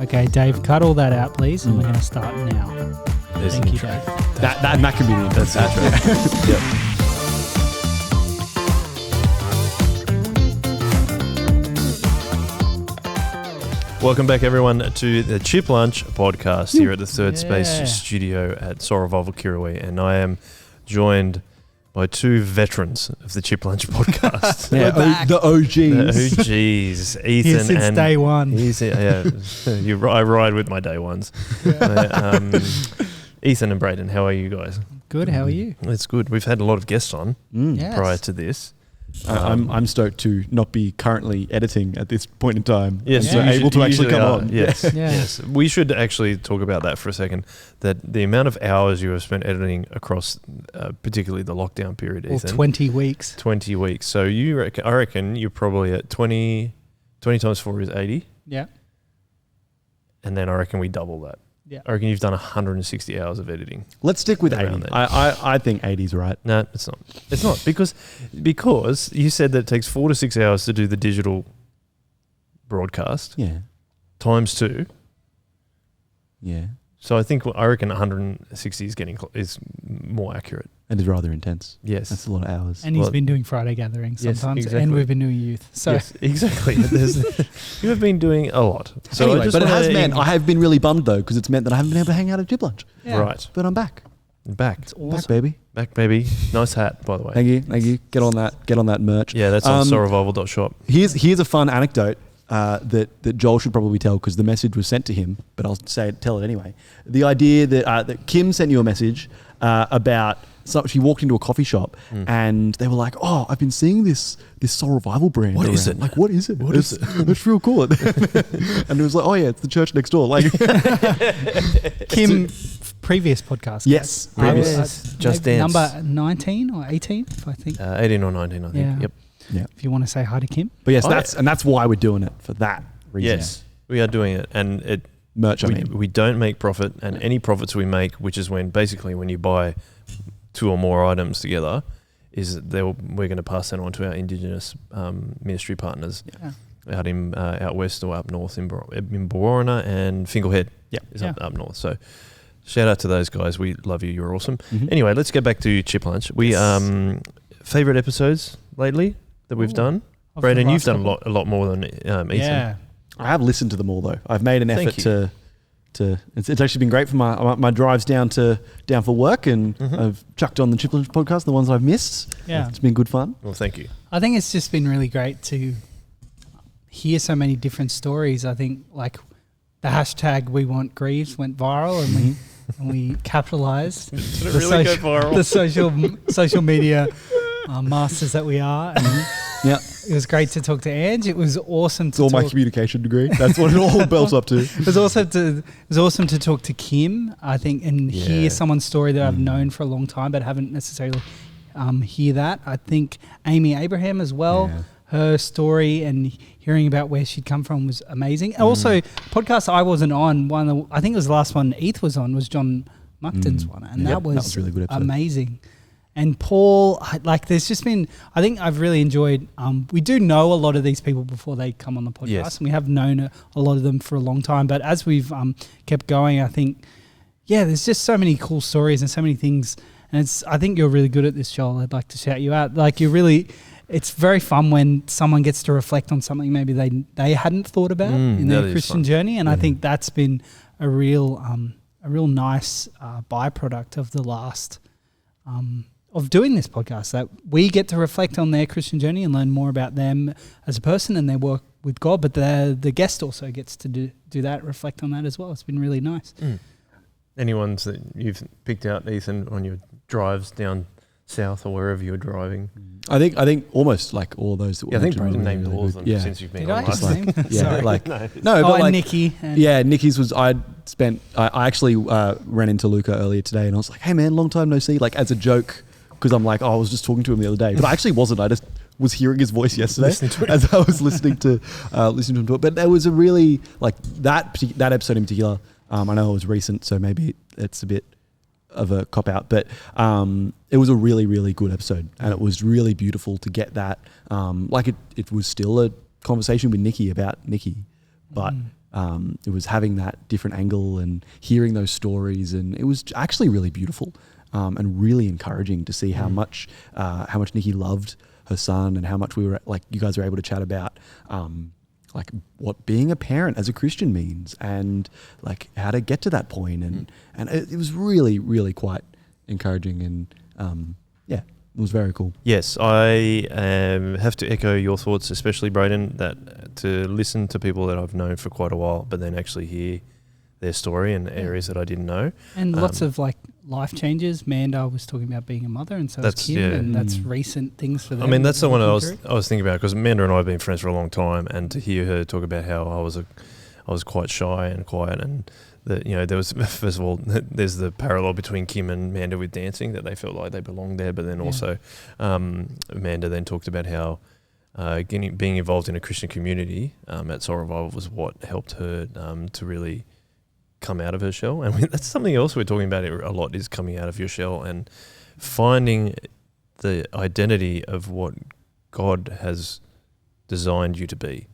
Okay, Dave, cut all that out, please, and we're going to start now. Thank you, Dave. That can be the intro. That's the intro. Yep. Welcome back, everyone, to the Chip Lunch podcast here at the Third Space studio at Sorroval Kirrawee, and I am joined by two veterans of the Chip Lunch podcast. The OGs. The OGs, Ethan Here since and day one. I ride with my day ones. Ethan and Brayden, how are you guys? Good, how are you? It's good. We've had a lot of guests on prior to this. I'm stoked to not be currently editing at this point in time. Yes, so able to actually come on. Yes, yes. We should actually talk about that for a second. That the amount of hours you have spent editing across, particularly the lockdown period, Well, Ethan. 20 weeks. 20 weeks. So I reckon you're probably at 20 times 4 is 80. Yeah. And then I reckon we double that. Yeah. I reckon you've done 160 hours of editing. Let's stick with 80. Around there. I think 80's right. No, it's not. It's not because you said that it takes 4 to 6 hours to do the digital broadcast. Yeah. Times 2. Yeah. So I reckon 160 is more accurate. And it's rather intense. Yes. That's a lot of hours. And he's been doing Friday gatherings Yes, sometimes, exactly. and we've been doing youth. So yes, exactly. You have been doing a lot. So Anyway, but it has meant I have been really bummed though, because it's meant that I haven't been able to hang out at Chip Lunch. yeah. Right. But I'm back. Back. It's awesome. Back, baby. Back, baby. Nice hat, by the way. Thank you. Get on that merch. Yeah, that's on sorroval.shop. Here's a fun anecdote that Joel should probably tell, because the message was sent to him, but I'll tell it anyway. The idea that Kim sent you a message about. So she walked into a coffee shop and they were like, "Oh, I've been seeing this Soul Revival brand. What is around." it? Like, what is it? What is it? It's real cool." And it was like, "Oh yeah, it's the church next door." Like, Kim, previous podcast. yes, Previous. Just maybe Dance. Number 19 or 18, if I think. 18 or 19, I think. Yeah. Yep. yeah. If you want to say hi to Kim. But yes, Oh, that's why we're doing it, for that reason. Yes, we are doing it. And Merch. we don't make profit, and any profits we make, which is when you buy 2 or more items together, is we're going to pass that on to our Indigenous ministry partners out west or up north in Borona and Finglehead. Yeah, is up north. So shout out to those guys. We love you. You're awesome. Mm-hmm. Anyway, let's get back to Chip Lunch. We favorite episodes lately that we've done. Of the Brayden, you've last done couple. a lot more than Ethan. Yeah. I have listened to them all though. I've made an Thank effort you. to. It's actually been great for my drives down for work, and I've chucked on the Chip Lunch podcast, the ones I've missed. Yeah. It's been good fun. Well, thank you. I think it's just been really great to hear so many different stories. I think like the hashtag We Want Greaves went viral, and we capitalized. Did it really go viral? The social media masters that we are. And Yeah. it was great to talk to Ange. It was awesome It's to all my talk. communication degree. That's what it all builds up to. It was awesome to talk to Kim, I think, and hear someone's story that I've known for a long time but haven't necessarily hear that. I think Amy Abraham as well, her story and hearing about where she'd come from was amazing. And also, podcast I wasn't on, I think it was the last one Eth was on, was John Muckton's one, and that was a really good episode. amazing. And Paul, there's just been, I think I've really enjoyed, we do know a lot of these people before they come on the podcast, and we have known a lot of them for a long time. But as we've kept going, I think, there's just so many cool stories and so many things. And I think you're really good at this, Joel. I'd like to shout you out. It's very fun when someone gets to reflect on something maybe they hadn't thought about in their Christian journey. And I think that's been a real nice byproduct of the last, of doing this podcast, that we get to reflect on their Christian journey and learn more about them as a person and their work with God, but the guest also gets to do that, reflect on that as well. It's been really nice. Any ones that you've picked out, Ethan, on your drives down south or wherever you're driving? I think almost like all those that were I think mentioned Brayden were named really all of good. them Yeah. since you've been Did on I? last Name? Yeah, Sorry. like No. no, but and like Nikki. And Nikki's was. I actually ran into Luca earlier today, and I was like, "Hey man, long time no see." Like as a joke, because I'm like, "Oh, I was just talking to him the other day," but I actually wasn't. I just was hearing his voice yesterday as I was listening to him talk. But there was a really that episode in particular. I know it was recent, so maybe it's a bit of a cop out, but it was a really, really good episode, and it was really beautiful to get that. It was still a conversation with Nikki about Nikki, but it was having that different angle and hearing those stories, and it was actually really beautiful and really encouraging to see how much Nikki loved her son and how much we were like you guys were able to chat about like what being a parent as a Christian means and like how to get to that point, and it was really, really quite encouraging, and it was very cool. Yes, I have to echo your thoughts, especially Brayden, that to listen to people that I've known for quite a while, but then actually hear their story and areas that I didn't know. And lots of like life changes. Manda was talking about being a mother, and so was Kim, and that's recent things for them. I mean, that's the one I was thinking about, because Manda and I have been friends for a long time, and to hear her talk about how I was quite shy and quiet, and that, you know, there was, first of all, there's the parallel between Kim and Manda with dancing, that they felt like they belonged there, but then also Manda then talked about how being involved in a Christian community at Soul Revival was what helped her to really come out of her shell. And that's something else we're talking about a lot, is coming out of your shell and finding the identity of what God has designed you to be.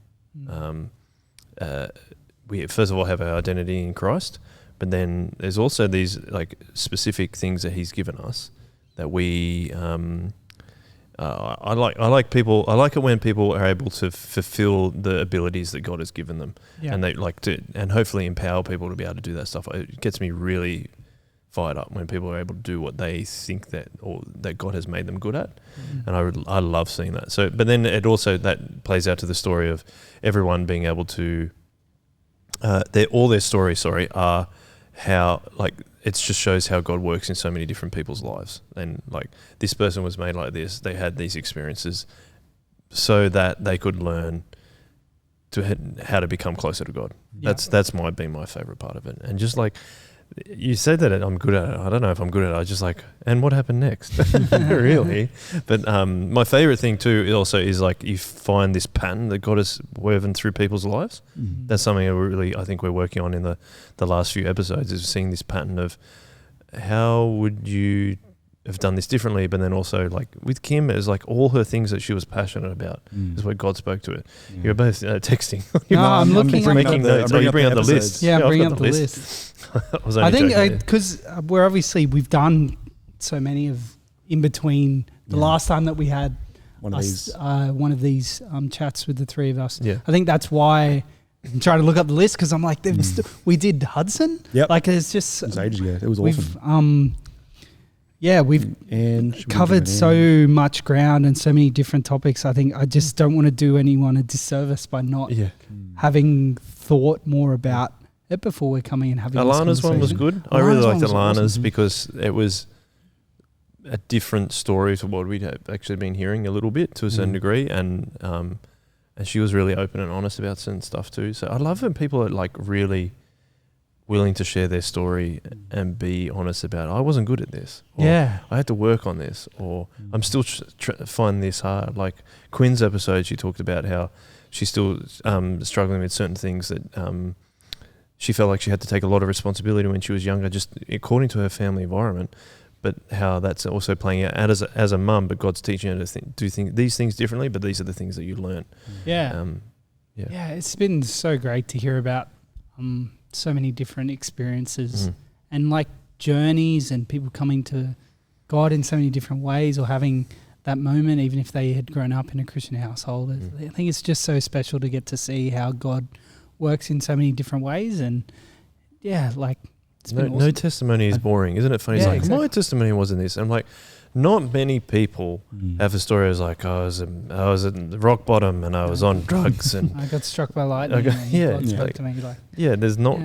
We first of all have our identity in Christ, but then there's also these like specific things that He's given us that we. I like it when people are able to fulfill the abilities that God has given them, and they like to, and hopefully empower people to be able to do that stuff. It gets me really fired up when people are able to do what they think that God has made them good at, and I love seeing that. So, but then it also that plays out to the story of everyone being able to. All their stories, are how like it just shows how God works in so many different people's lives, and like this person was made like this. They had these experiences so that they could learn how to become closer to God. Yeah. That's been my favorite part of it, and just like. You said that I'm good at it. I don't know if I'm good at it. I just like, and what happened next? Really? But my favorite thing too also is like you find this pattern that God has woven through people's lives. Mm-hmm. That's something I think we're working on in the last few episodes, is seeing this pattern of how would you have done this differently, but then also like with Kim, it's like all her things that she was passionate about is what God spoke to it. Yeah. You're both texting. I'm looking for making notes. You bring up the list. Yeah, I'm bringing up the list. I think because we're we've done so many of in between the last time that we had one of these chats with the three of us. Yeah. I think that's why I'm trying to look up the list, because I'm like, we did Hudson. Yep. Like it was ages ago. It was awesome. We've covered so much ground and so many different topics. I think I just don't want to do anyone a disservice by not having thought more about it before we're coming and having Alana's one was good. I really liked Alana's because it was a different story to what we'd actually been hearing a little bit to a certain degree, and she was really open and honest about certain stuff too. So I love when people are like really willing to share their story and be honest about, I wasn't good at this. Or I had to work on this, or I'm still finding this hard. Like Quinn's episode, she talked about how she's still struggling with certain things that she felt like she had to take a lot of responsibility when she was younger, just according to her family environment, but how that's also playing out as a mum, but God's teaching her to do these things differently, but these are the things that you learn. Yeah, it's been so great to hear about so many different experiences and like journeys and people coming to God in so many different ways, or having that moment, even if they had grown up in a Christian household. I think it's just so special to get to see how God works in so many different ways. And like it's been awesome. No testimony is boring, isn't it funny? It's like, exactly. My testimony wasn't this. I'm like, not many people have a story as like, I was at rock bottom and I was on drugs and I got struck by lightning. There's not.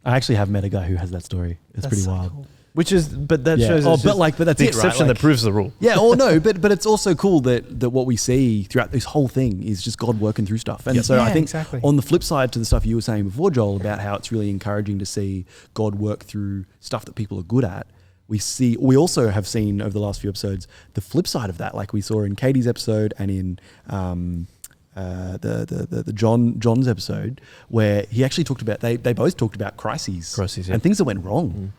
I actually have met a guy who has that story. It's pretty wild. Cool. Which is, but that shows. But that's the exception that proves the rule. Yeah, but it's also cool that what we see throughout this whole thing is just God working through stuff. And I think on the flip side to the stuff you were saying before, Joel, about how it's really encouraging to see God work through stuff that people are good at. We also have seen over the last few episodes the flip side of that, like we saw in Katie's episode and in the John's episode, where he actually talked about they both talked about crises and things that went wrong,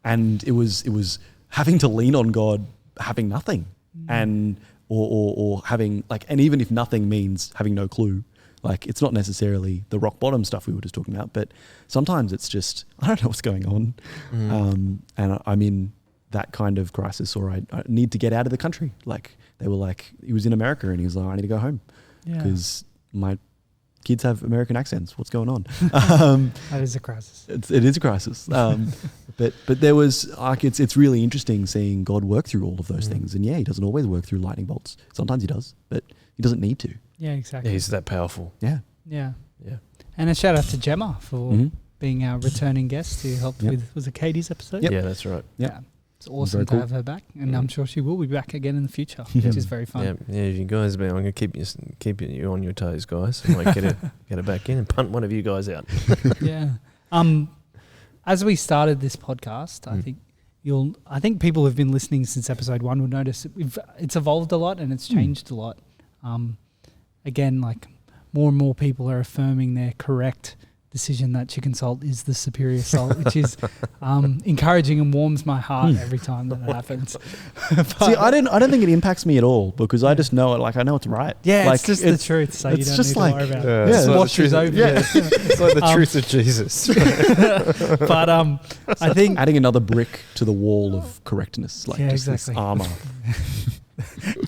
and it was having to lean on God, having nothing, and or having like, and even if nothing means having no clue, Like, it's not necessarily the rock bottom stuff we were just talking about, but sometimes it's just, I don't know what's going on. And I'm in that kind of crisis, or I need to get out of the country. Like, they were like, he was in America and he was like, I need to go home because my kids have American accents. What's going on? That is a crisis. It is a crisis. But there was like, it's really interesting seeing God work through all of those things. And he doesn't always work through lightning bolts. Sometimes he does, but he doesn't need to. Yeah, exactly. Yeah, he's that powerful. Yeah. And a shout out to Gemma for being our returning guest who helped with, was it Katie's episode? Yeah, that's right. Yeah. It's awesome to have her back, and I'm sure she will be back again in the future, which is very fun. Yeah, you guys, I'm going to keep you on your toes, guys. I might get it back in and punt one of you guys out. Yeah. As we started this podcast, I think people who've been listening since episode 1 will notice it's evolved a lot and it's changed a lot. Again, like more and more people are affirming their correct decision that chicken salt is the superior salt, which is encouraging and warms my heart every time that happens. See, I don't think it impacts me at all because I just know it. Like, I know it's right. Yeah, like, it's just the truth, so you don't need to worry about it. It's like washes over. It's like the truth of Jesus. But I think adding another brick to the wall of correctness, like just this armor.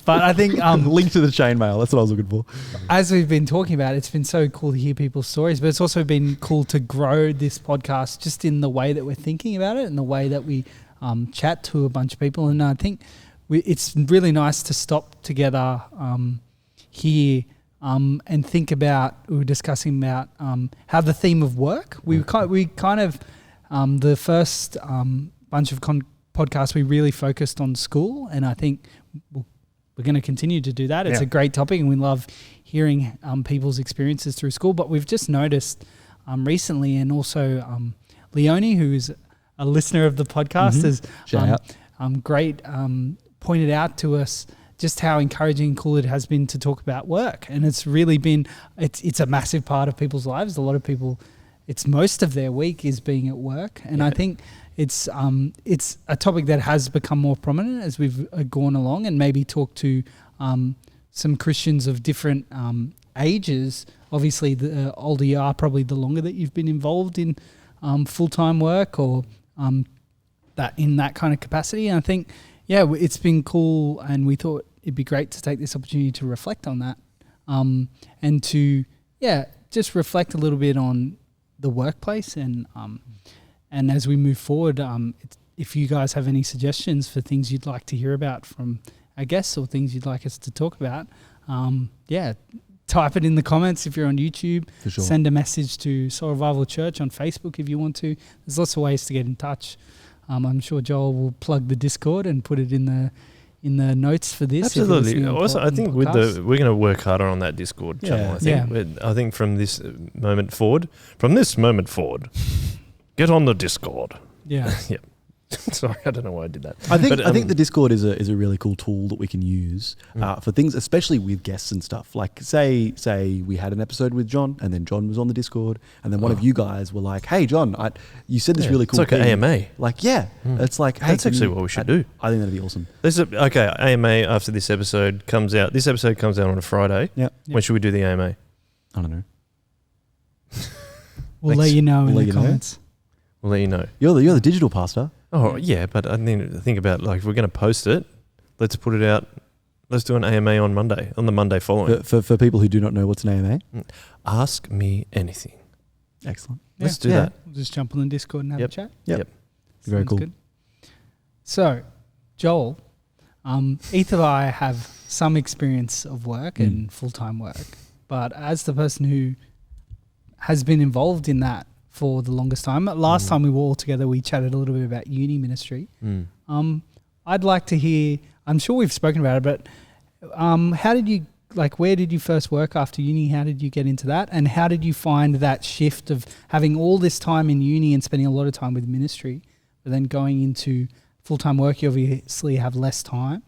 But I think link to the chainmail. That's what I was looking for. As we've been talking about, it's been so cool to hear people's stories, but it's also been cool to grow this podcast just in the way that we're thinking about it and the way that we chat to a bunch of people. And I think it's really nice to stop together here and think about. We were discussing about how the theme of work. We kind of the first bunch of podcasts we really focused on school, and I think we're going to continue to do that. It's a great topic and we love hearing people's experiences through school. But we've just noticed recently, and also Leonie, who is a listener of the podcast, has pointed out to us just how encouraging and cool it has been to talk about work. And it's really been, it's a massive part of people's lives. A lot of people, it's most of their week is being at work. And I think it's a topic that has become more prominent as we've gone along, and maybe talked to some Christians of different ages. Obviously, the older you are, probably the longer that you've been involved in full-time work or that in that kind of capacity. And I think, it's been cool, and we thought it'd be great to take this opportunity to reflect on that and to, just reflect a little bit on the workplace and as we move forward, if you guys have any suggestions for things you'd like to hear about from our guests or things you'd like us to talk about, type it in the comments if you're on YouTube. For sure. Send a message to Soul Revival Church on Facebook if you want to. There's lots of ways to get in touch. I'm sure Joel will plug the Discord and put it in the notes for this. Absolutely. Also, I think we're going to work harder on that Discord channel. I think from this moment forward, get on the Discord. Yeah. Sorry, I don't know why I did that. I think the Discord is a really cool tool that we can use for things, especially with guests and stuff. Like say we had an episode with John, and then John was on the Discord, and then one of you guys were like, "Hey, John, you said this really cool thing." It's like thing. an AMA. Like, it's like, hey, that's actually what we should do. I think that'd be awesome. AMA after this episode comes out. This episode comes out on a Friday. Yeah. When should we do the AMA? I don't know. We'll let you know in the comments. We'll let you know. You're the digital pastor. Oh, yeah, but I think about, like, if we're going to post it, let's put it out. Let's do an AMA on the Monday following. For people who do not know what's an AMA? Ask me anything. Excellent. Let's do that. We'll just jump on the Discord and have a chat. Yep. Very cool. Good. So, Joel, Ethan and I have some experience of work and full-time work, but as the person who has been involved in that for the longest time. Last time we were all together, we chatted a little bit about uni ministry. I'd like to hear, I'm sure we've spoken about it, but how did you, where did you first work after uni? How did you get into that? And how did you find that shift of having all this time in uni and spending a lot of time with ministry, but then going into full-time work, you obviously have less time.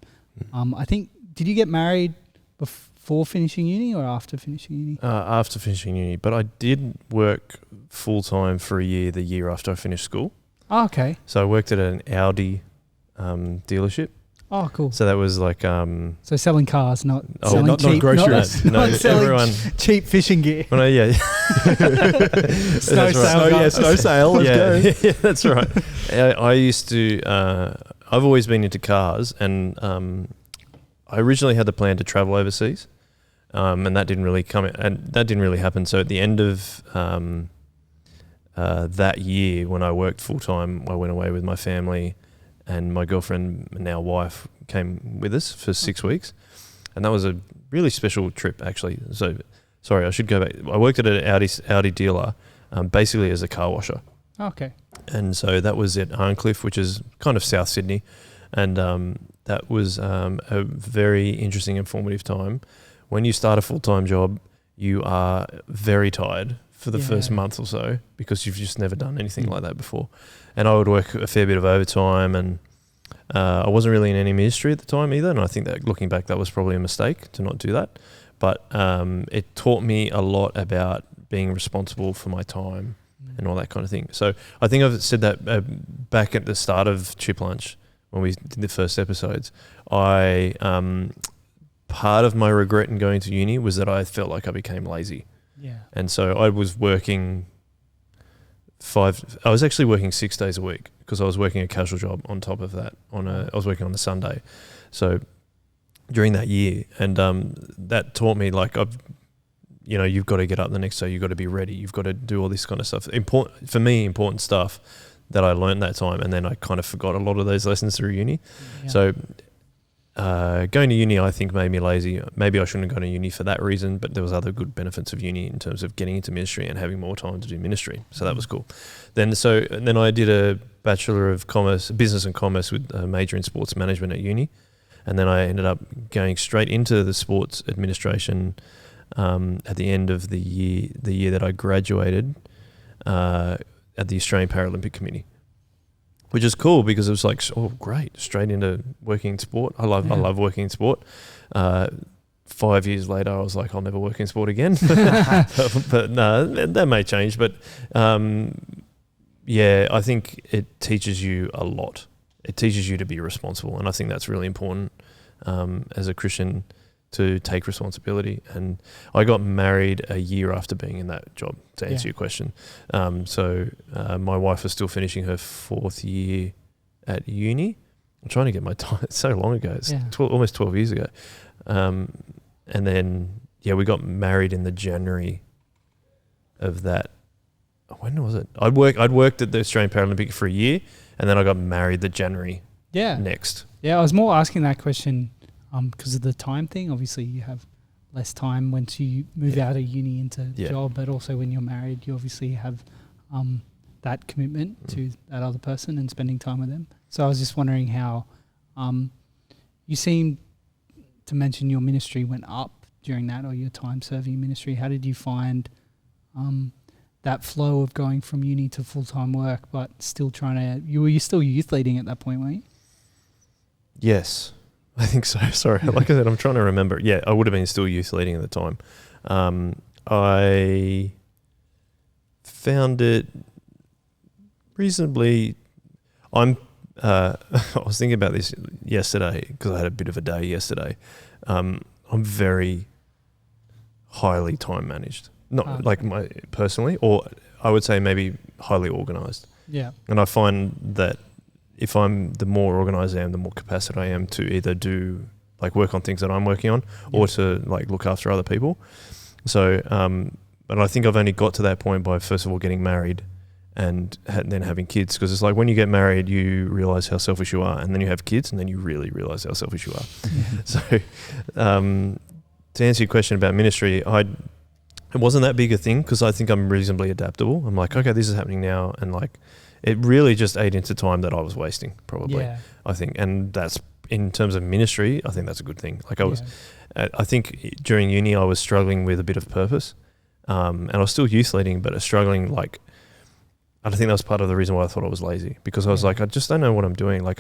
I think, did you get married before finishing uni or after finishing uni? After finishing uni, but I did work full-time for a year, the year after I finished school. Oh, okay. So I worked at an Audi dealership. Oh, cool. So that was like so selling cars, not selling not cheap, groceries. not no, selling everyone. cheap fishing gear. Well, no, yeah, Snow That's right. sale, guys. Snow sale. Let's go. yeah, that's right. I used to. I've always been into cars, and I originally had the plan to travel overseas, and that didn't really happen. So at the end of that year, when I worked full time, I went away with my family, and my girlfriend, now wife, came with us for 6 weeks, and that was a really special trip, actually. So, sorry, I should go back. I worked at an Audi dealer, basically as a car washer. Okay. And so that was at Arncliffe, which is kind of South Sydney, and that was a very interesting, informative time. When you start a full-time job, you are very tired for the first month or so because you've just never done anything like that before. And I would work a fair bit of overtime, and I wasn't really in any ministry at the time either. And I think that looking back, that was probably a mistake to not do that. But it taught me a lot about being responsible for my time and all that kind of thing. So I think I've said that back at the start of Chip Lunch when we did the first episodes. Part of my regret in going to uni was that I felt like I became lazy. Yeah. And so I was working I was actually working 6 days a week because I was working a casual job on top of that. I was working on a Sunday. So during that year, and that taught me like you've got to get up the next day, you've got to be ready, you've got to do all this kind of stuff. Important stuff that I learned that time, and then I kind of forgot a lot of those lessons through uni. Yeah. So going to uni, I think, made me lazy. Maybe I shouldn't have gone to uni for that reason, but there was other good benefits of uni in terms of getting into ministry and having more time to do ministry. So that was cool. Then I did a Bachelor of Business and Commerce with a major in sports management at uni. And then I ended up going straight into the sports administration at the end of the year that I graduated at the Australian Paralympic Committee. Which is cool because it was like, oh, great, straight into working in sport. I love working in sport. 5 years later, I was like, I'll never work in sport again. But no, that may change. But I think it teaches you a lot. It teaches you to be responsible, and I think that's really important as a Christian to take responsibility. And I got married a year after being in that job, to answer your question. So my wife was still finishing her 4th year at uni. I'm trying to get my time. It's so long ago. It's almost 12 years ago. And then, we got married in the January of that. When was it? I'd worked at the Australian Paralympic for a year, and then I got married the January next. Yeah, I was more asking that question because of the time thing. Obviously, you have less time once you move out of uni into job, but also when you're married, you obviously have that commitment to that other person and spending time with them. So I was just wondering how you seem to mention your ministry went up during that, or your time serving ministry. How did you find that flow of going from uni to full-time work, but still were you still youth leading at that point, weren't you? Yes. I think so. Sorry. Like I said, I'm trying to remember. Yeah, I would have been still youth leading at the time. I found it reasonably... I was thinking about this yesterday because I had a bit of a day yesterday. I'm very highly time managed. Not personally, or I would say maybe highly organised. Yeah. And I find that if the more organised I am, the more capacity I am to either do work on things that I'm working on, or to look after other people. So, but I think I've only got to that point by first of all getting married, and then having kids, because it's like when you get married, you realise how selfish you are, and then you have kids, and then you really realise how selfish you are. So, to answer your question about ministry, it wasn't that big a thing because I think I'm reasonably adaptable. I'm like, okay, this is happening now, and it really just ate into time that I was wasting, probably. Yeah. I think, and that's in terms of ministry, I think that's a good thing. I think during uni I was struggling with a bit of purpose, and I was still youth leading, but struggling I think that was part of the reason why I thought I was lazy, because I was I just don't know what I'm doing. I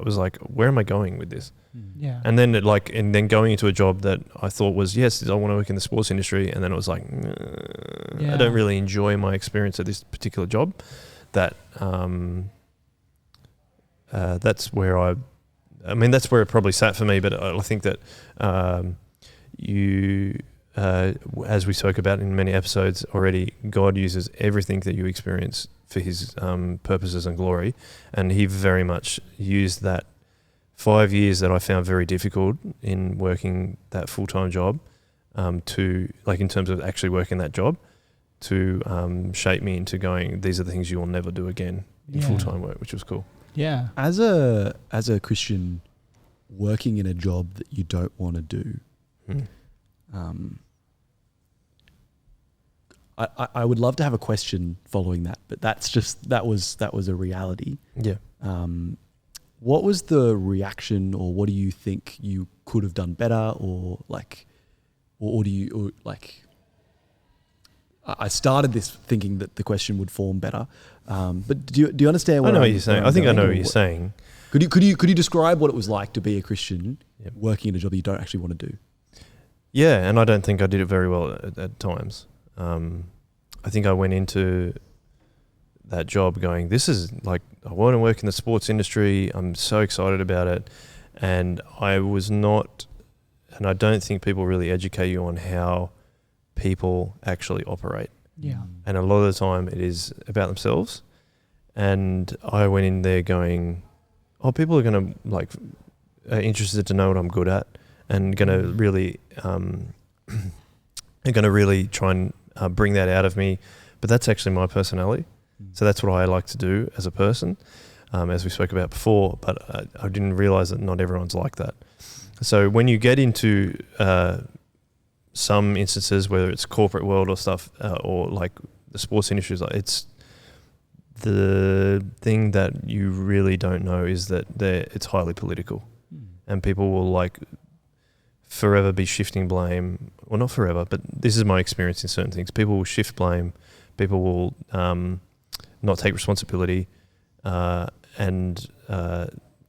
was like, where am I going with this? Yeah. And then then going into a job that I thought was, yes, I want to work in the sports industry. And then it was I don't really enjoy my experience at this particular job. That's where I I mean, that's where it probably sat for me. But I think that as we spoke about in many episodes already, God uses everything that you experience for His purposes and glory, and He very much used that 5 years that I found very difficult in working that full-time job to, like, in terms of actually working that job, to shape me into going, these are the things you will never do again in full-time work, which was cool. Yeah. As a Christian working in a job that you don't want to do, I would love to have a question following that, but that was a reality. Yeah. What was the reaction, or what do you think you could have done better, or like, or do you, or like? I started this thinking that the question would form better, but do you understand? I know what you're saying. I think I know what you're saying. Could you describe what it was like to be a Christian working in a job that you don't actually want to do? Yeah, and I don't think I did it very well at times. I think I went into that job going, this is like, I want to work in the sports industry. I'm so excited about it. And I was not, and I don't think people really educate you on how people actually operate. Yeah. And a lot of the time it is about themselves. And I went in there going, oh, people are going to like, are interested to know what I'm good at and going to really, are going to really try and bring that out of me. But that's actually my personality. So that's what I like to do as a person, as we spoke about before, but I didn't realize that not everyone's like that. So when you get into some instances, whether it's corporate world or stuff, or like the sports industry, it's the thing that you really don't know is that it's highly political, and people will like forever be shifting blame. Well, not forever, but this is my experience in certain things. People will shift blame. People will not take responsibility and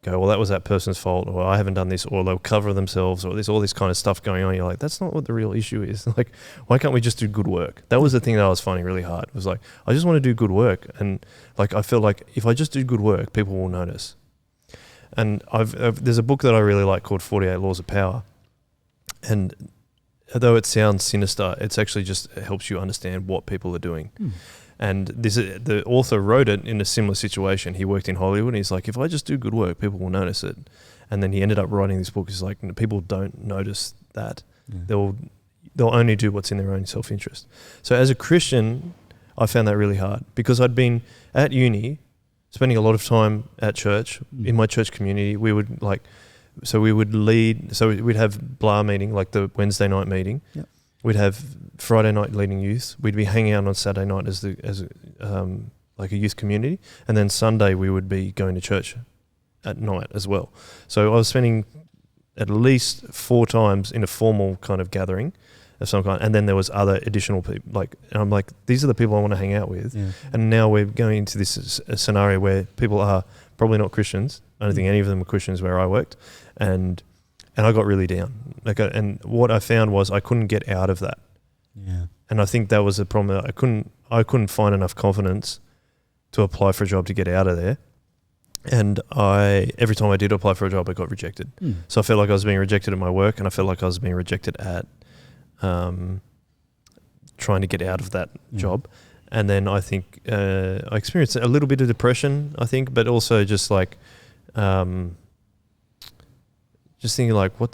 go, well, that was that person's fault, or I haven't done this, or they'll cover themselves, or there's all this kind of stuff going on. You're like, that's not what the real issue is. Like, why can't we just do good work? That was the thing that I was finding really hard. It was like, I just want to do good work. And like, I feel like if I just do good work, people will notice. And there's a book that I really like called 48 Laws of Power. And although it sounds sinister, it's actually just helps you understand what people are doing. And the author wrote it in a similar situation. He worked in Hollywood, and he's like, if I just do good work, people will notice it. And then he ended up writing this book. He's like, people don't notice that. Yeah. They'll only do what's in their own self-interest. So as a Christian, I found that really hard because I'd been at uni, spending a lot of time at church, in my church community. We would lead, so we'd have blah meeting, like the Wednesday night meeting. Yep. We'd have Friday night leading youth. We'd be hanging out on Saturday night as like a youth community, and then Sunday we would be going to church at night as well. So I was spending at least 4 times in a formal kind of gathering of some kind, and then there was other additional people. And I'm like, these are the people I want to hang out with. Yeah. And now we're going into this scenario where people are probably not Christians. I don't think any of them were Christians where I worked, and I got really down. And what I found was I couldn't get out of that. Yeah. And I think that was a problem. I couldn't find enough confidence to apply for a job to get out of there. And every time I did apply for a job, I got rejected. So I felt like I was being rejected at my work, and I felt like I was being rejected at trying to get out of that job. And then I think I experienced a little bit of depression, I think, but also just like just thinking like, what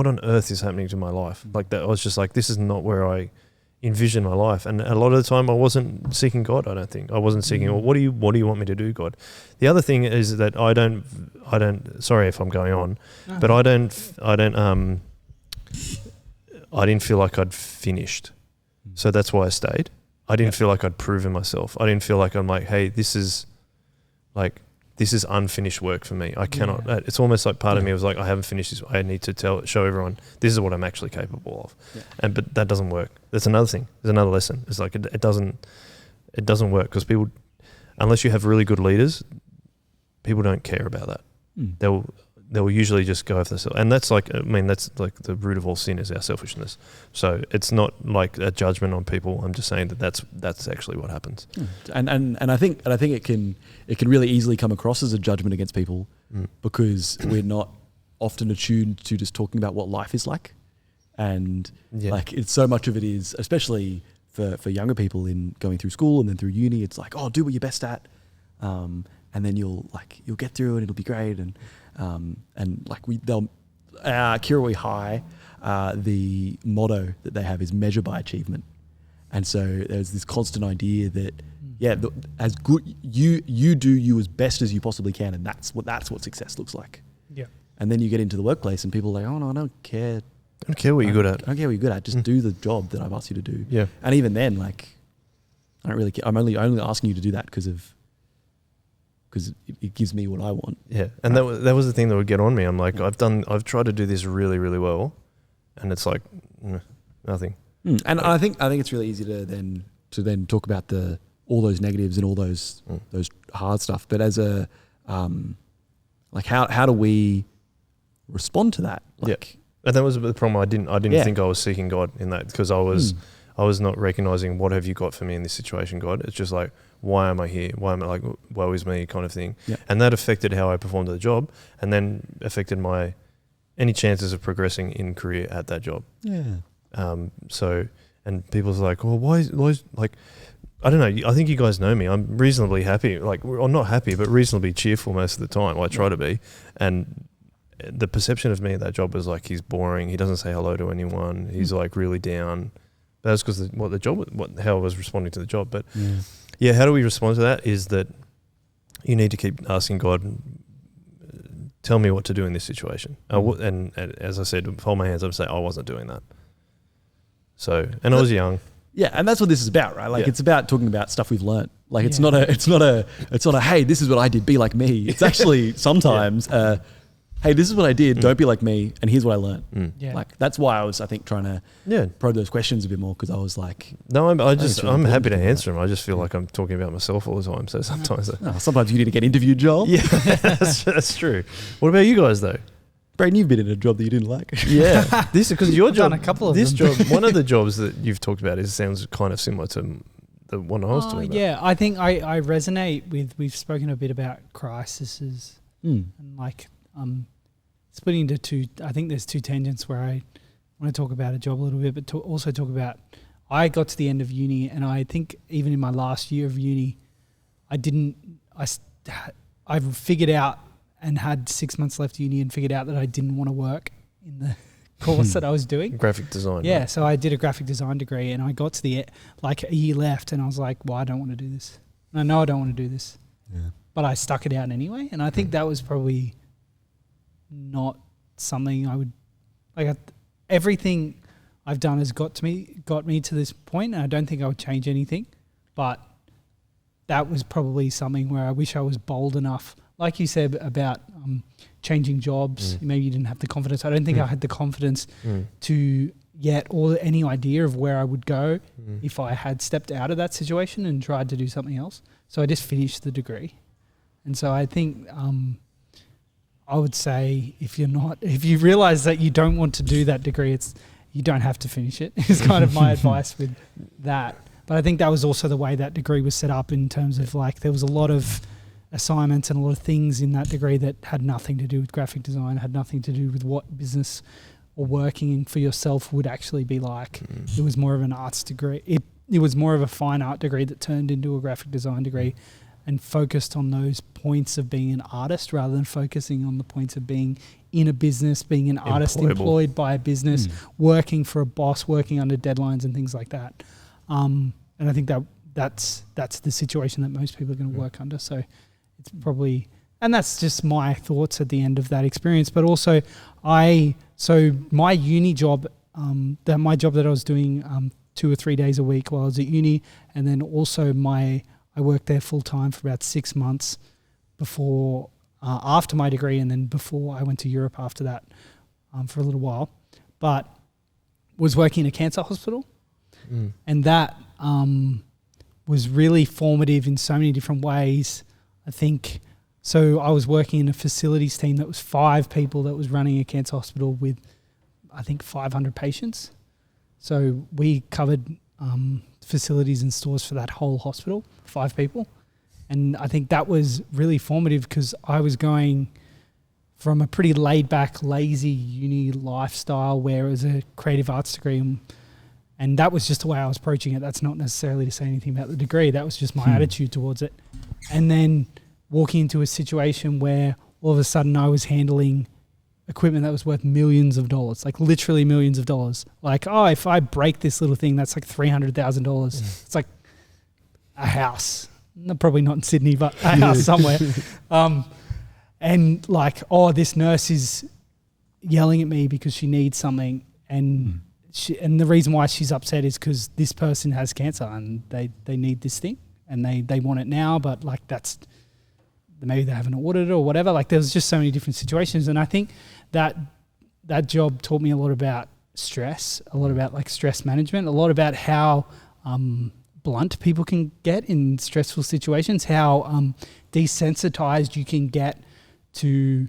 on earth is happening to my life? Like that, I was just like, this is not where I envisioned my life. And a lot of the time, I wasn't seeking God. I don't think I wasn't seeking. Well, what do you want me to do, God? The other thing is that I don't. Sorry if I'm going on, but I didn't feel like I'd finished, so that's why I stayed. I didn't feel like I'd proven myself. I didn't feel like I'm like, hey, this is unfinished work for me. I cannot. It's almost like part of me was like, I haven't finished this. I need to show everyone this is what I'm actually capable of. Yeah. But that doesn't work. That's another thing. There's another lesson. It's like it doesn't work because people, unless you have really good leaders, people don't care about that. they'll usually just go after themselves. And that's like the root of all sin is our selfishness. So it's not like a judgment on people. I'm just saying that's actually what happens. And I think it can really easily come across as a judgment against people because we're not often attuned to just talking about what life is like. And like it's so much of it is, especially for younger people in going through school and then through uni, it's like, oh, do what you're best at. And then you'll get through and it'll be great. And like Kirawee High, the motto that they have is measure by achievement. And so there's this constant idea that, as good, you do you as best as you possibly can. And that's what success looks like. Yeah. And then you get into the workplace and people are like, oh no, I don't care. I don't care what you're good at. I don't care what you're good at. Just do the job that I've asked you to do. Yeah. And even then, like, I don't really care. I'm only asking you to do that because it gives me what I want. Yeah. And that was the thing that would get on me. I'm like, I've tried to do this really, really well, and it's like nothing. And I think it's really easy to then talk about all those negatives and all those hard stuff. But as a like how do we respond to that? Like, and that was the problem. I didn't think I was seeking God in that because I was not recognizing what have you got for me in this situation, God. It's just like, why am I here? Why am I like, woe is me kind of thing. Yeah. And that affected how I performed at the job and then affected any chances of progressing in career at that job. Yeah. So, and people's like, well, why is like, I don't know. I think you guys know me. I'm reasonably happy. Like, I'm not happy, but reasonably cheerful most of the time. Well, I try to be. And the perception of me at that job was like, he's boring. He doesn't say hello to anyone. He's like really down. But that's because how I was responding to the job. But how do we respond to that? Is that you need to keep asking God, tell me what to do in this situation. And as I said, hold my hands up and say, I wasn't doing that. So, and I was young. Yeah, and that's what this is about, right? Like it's about talking about stuff we've learned. Like it's not a hey, this is what I did, be like me. It's actually sometimes hey, this is what I did, don't be like me, and here's what I learned. Yeah. Like that's why I was, I think, trying to probe those questions a bit more because I was like, no, I'm happy to answer them. I just feel like I'm talking about myself all the time. So sometimes, sometimes you need to get interviewed, Joel. Yeah, that's true. What about you guys though? Brayden, you've been in a job that you didn't like. Yeah, this is because your job. Done a couple of this them. job. One of the jobs that you've talked about sounds kind of similar to the one I was talking about. Yeah, I think I resonate with. We've spoken a bit about crises and like splitting into two. I think there's two tangents where I want to talk about a job a little bit, but also talk about. I got to the end of uni, and I think even in my last year of uni, I figured out. And had 6 months left uni and figured out that I didn't want to work in the course that I was doing. Graphic design. Yeah, so I did a graphic design degree and I got to a year left and I was like, well, I don't want to do this. And I know I don't want to do this. Yeah. But I stuck it out anyway. And I think that was probably not something I would... everything I've done has got me to this point, and I don't think I would change anything. But that was probably something where I wish I was bold enough. Like you said about changing jobs, maybe you didn't have the confidence. I don't think I had the confidence to or any idea of where I would go if I had stepped out of that situation and tried to do something else. So I just finished the degree. And so I think I would say if you realize that you don't want to do that degree, you don't have to finish it. Is kind of my advice with that. But I think that was also the way that degree was set up in terms of like there was a lot of assignments and a lot of things in that degree that had nothing to do with graphic design, had nothing to do with what business or working for yourself would actually be like. It was more of an arts degree. It was more of a fine art degree that turned into a graphic design degree and focused on those points of being an artist rather than focusing on the points of being in a business, being an artist employed by a business, working for a boss, working under deadlines and things like that. And I think that's the situation that most people are going to work under. So it's probably, and that's just my thoughts at the end of that experience. But also so my uni job, my job that I was doing 2 or 3 days a week while I was at uni, and then also I worked there full time for about 6 months before, after my degree, and then before I went to Europe after that for a little while, but was working in a cancer hospital. And that was really formative in so many different ways. I think So I was working in a facilities team that was 5 people that was running a cancer hospital with, I think, 500 patients. So we covered facilities and stores for that whole hospital, 5 people. And I think that was really formative because I was going from a pretty laid-back, lazy uni lifestyle where it was a creative arts degree, and that was just the way I was approaching it. That's not necessarily to say anything about the degree. That was just my attitude towards it. And then walking into a situation where all of a sudden I was handling equipment that was worth millions of dollars, like literally millions of dollars. Like, oh, if I break this little thing, that's like $300,000. It's like a house. No, probably not in Sydney, but a house somewhere. And like, oh, this nurse is yelling at me because she needs something, and and the reason why she's upset is because this person has cancer and they need this thing and they want it now, but like maybe they haven't ordered it or whatever. Like there was just so many different situations, and I think that job taught me a lot about stress, a lot about like stress management, a lot about how blunt people can get in stressful situations, how desensitized you can get to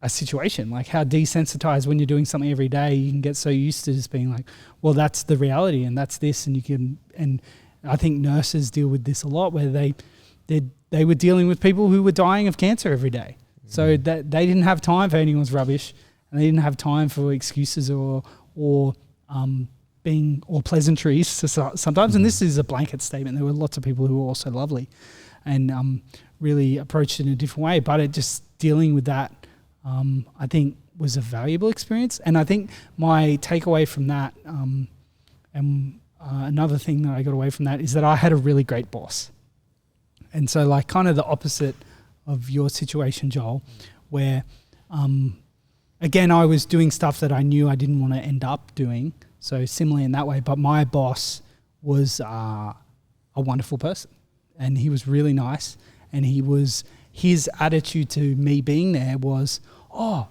a situation, like how desensitized when you're doing something every day, you can get so used to just being like, well, that's the reality and that's this, and I think nurses deal with this a lot where they were dealing with people who were dying of cancer every day. So that they didn't have time for anyone's rubbish, and they didn't have time for excuses or pleasantries sometimes. And this is a blanket statement. There were lots of people who were also lovely and really approached it in a different way. But it just dealing with that, I think, was a valuable experience. And I think my takeaway from that, another thing that I got away from that is that I had a really great boss. And so like kind of the opposite of your situation, Joel, where again, I was doing stuff that I knew I didn't want to end up doing. So similarly in that way, but my boss was a wonderful person, and he was really nice, and his attitude to me being there was, oh,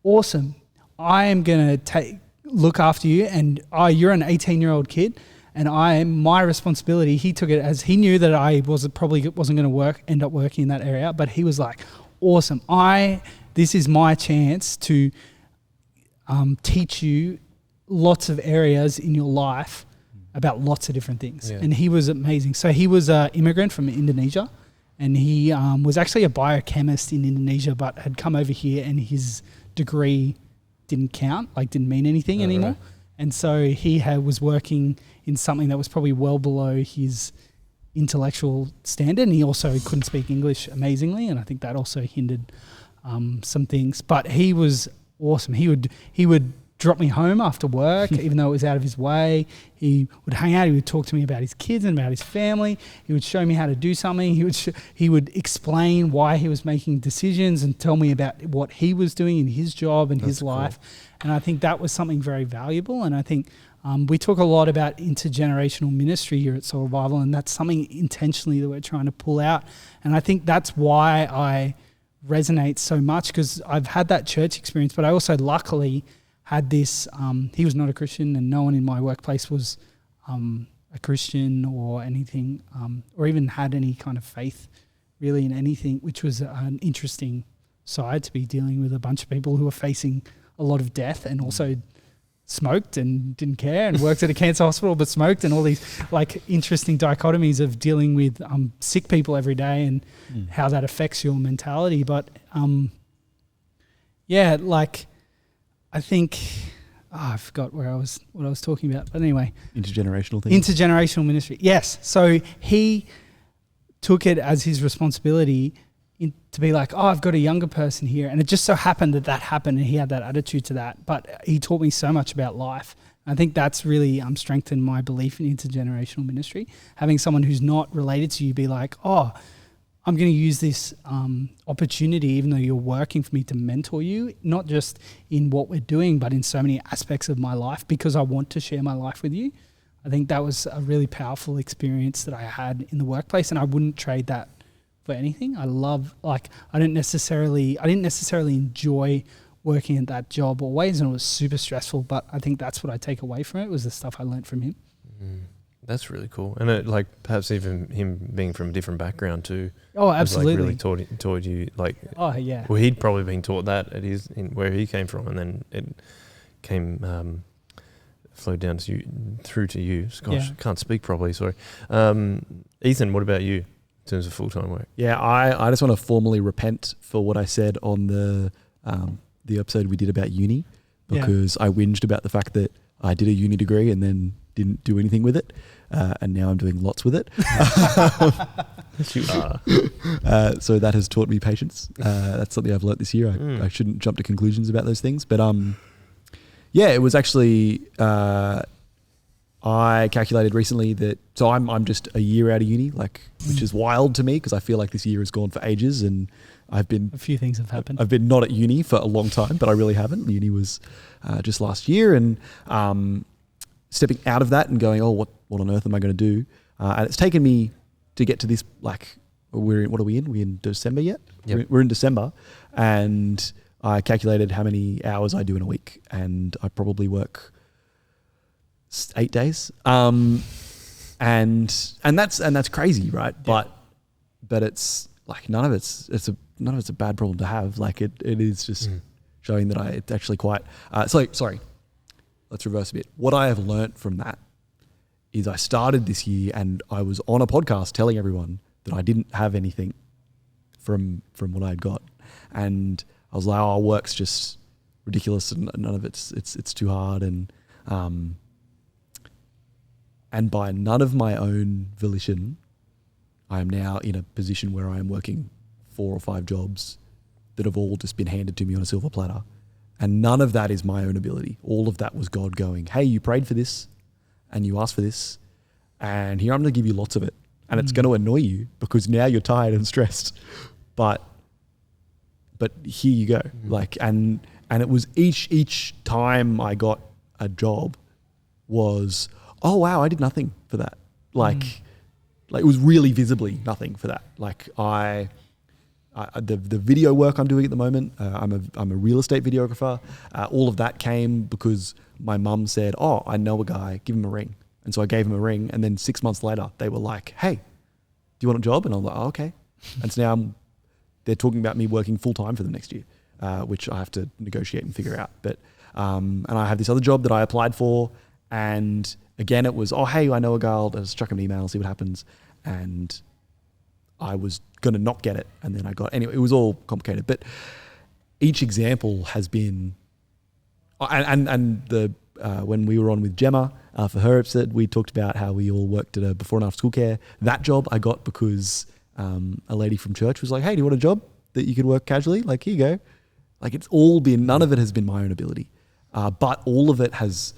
awesome. I am going to look after you, and you're an 18-year-old kid, and my responsibility. He took it as he knew that I probably wasn't going to end up working in that area, but he was like, awesome. This is my chance to teach you lots of areas in your life about lots of different things. Yeah. And he was amazing. So he was an immigrant from Indonesia, and he was actually a biochemist in Indonesia, but had come over here, and his degree didn't count, like didn't mean anything anymore. Right. And so he was working in something that was probably well below his intellectual standard, and he also couldn't speak English amazingly, and I think that also hindered some things. But he was awesome. He would drop me home after work, even though it was out of his way. He would hang out. He would talk to me about his kids and about his family. He would show me how to do something. He would explain why he was making decisions and tell me about what he was doing in his job and his life. And I think that was something very valuable. And I think we talk a lot about intergenerational ministry here at Soul Revival, and that's something intentionally that we're trying to pull out. And I think that's why I resonate so much, because I've had that church experience, but I also luckily had this, he was not a Christian, and no one in my workplace was a Christian or anything, or even had any kind of faith really in anything, which was an interesting side to be dealing with a bunch of people who were facing a lot of death and also smoked and didn't care and worked at a cancer hospital but smoked, and all these like interesting dichotomies of dealing with sick people every day and how that affects your mentality. But yeah, like I think I forgot what I was talking about, but anyway, intergenerational ministry. Yes. So he took it as his responsibility to be like, oh, I've got a younger person here. And it just so happened that happened, and he had that attitude to that. But he taught me so much about life. I think that's really strengthened my belief in intergenerational ministry. Having someone who's not related to you be like, oh, I'm going to use this opportunity, even though you're working for me, to mentor you, not just in what we're doing, but in so many aspects of my life, because I want to share my life with you. I think that was a really powerful experience that I had in the workplace, and I wouldn't trade that for anything. I didn't necessarily enjoy working at that job always, and it was super stressful, but I think that's what I take away from it, was the stuff I learned from him. That's really cool. And it, like perhaps even him being from a different background too. Oh, absolutely. Like really taught you like. Oh yeah. Well, he'd probably been taught that at where he came from, and then it came flowed down to you through to you. Gosh, can't speak properly. Sorry. Ethan, what about you in terms of full-time work? Yeah, I just want to formally repent for what I said on the episode we did about uni, because I whinged about the fact that I did a uni degree and then didn't do anything with it, and now I'm doing lots with it. Yes, you are. So that has taught me patience. That's something I've learnt this year. I shouldn't jump to conclusions about those things. But yeah, it was actually, I calculated recently that, so I'm just a year out of uni, which is wild to me because I feel like this year has gone for ages, and a few things have happened. I've been not at uni for a long time, but I really haven't. Uni was just last year, and stepping out of that and going, oh, what on earth am I going to do? And it's taken me to get to this, what are we in? We're in December yet? Yep. We're in December, and I calculated how many hours I do in a week, and I probably work 8 days. And that's crazy, right? Yeah. But it's like none of it's a bad problem to have. Like it is just showing that it's actually quite. Sorry, let's reverse a bit. What I have learnt from that is I started this year and I was on a podcast telling everyone that I didn't have anything from what I had got, and I was like, "Oh, work's just ridiculous, and none of it's too hard." And by none of my own volition, I am now in a position where I am working 4 or 5 jobs that have all just been handed to me on a silver platter. And none of that is my own ability. All of that was God going, hey, you prayed for this and you asked for this, and here I'm going to give you lots of it. And it's going to annoy you because now you're tired and stressed. But here you go. And it was each time I got a job was, oh wow, I did nothing for that. Like it was really visibly nothing for that. Like the video work I'm doing at the moment, I'm a real estate videographer. All of that came because my mum said, oh, I know a guy, give him a ring. And so I gave him a ring, and then 6 months later they were like, hey, do you want a job? And I'm like, oh, okay. And so now they're talking about me working full time for them next year, which I have to negotiate and figure out. But and I have this other job that I applied for, and again it was, oh hey, I know a guy, I'll just chuck him an email, see what happens. And I was going to not get it, and then I got, anyway, it was all complicated. But each example has been, and the when we were on with Gemma for her episode, we talked about how we all worked at a before and after school care. That job I got because a lady from church was like, hey, do you want a job that you could work casually? Like, here you go. Like, it's all been, none of it has been my own ability, but all of it has